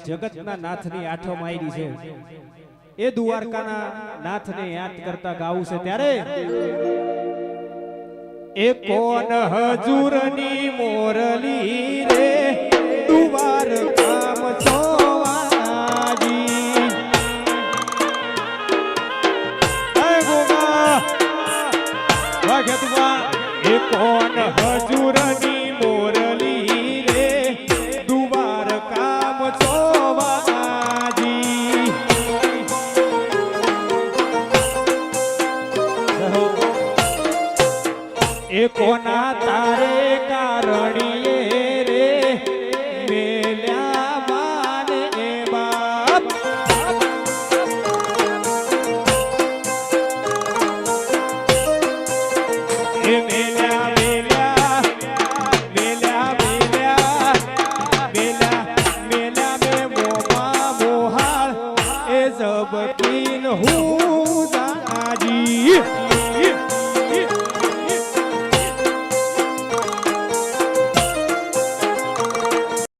જગતના નાથની આઠમ આવી છે એ દ્વારકાના નાથને યાદ કરતા ગાવું છે ત્યારે એ કોણ હજુરની મોરલી રે દ્વારકામ ચોવાજી એ ગોગા વાગે તુવા એ કોણ હજુરની મોરલી રે દ્વારકામ ચોવાજી એ કોના તારે કારણીએ રે મેલ્યા માને એ બાપ એ મેલ્યા મેલ્યા મેલ્યા મેલ્યા મેલ્યા મેલ્યા મે મોમા મોહાળ એ જબકીન હું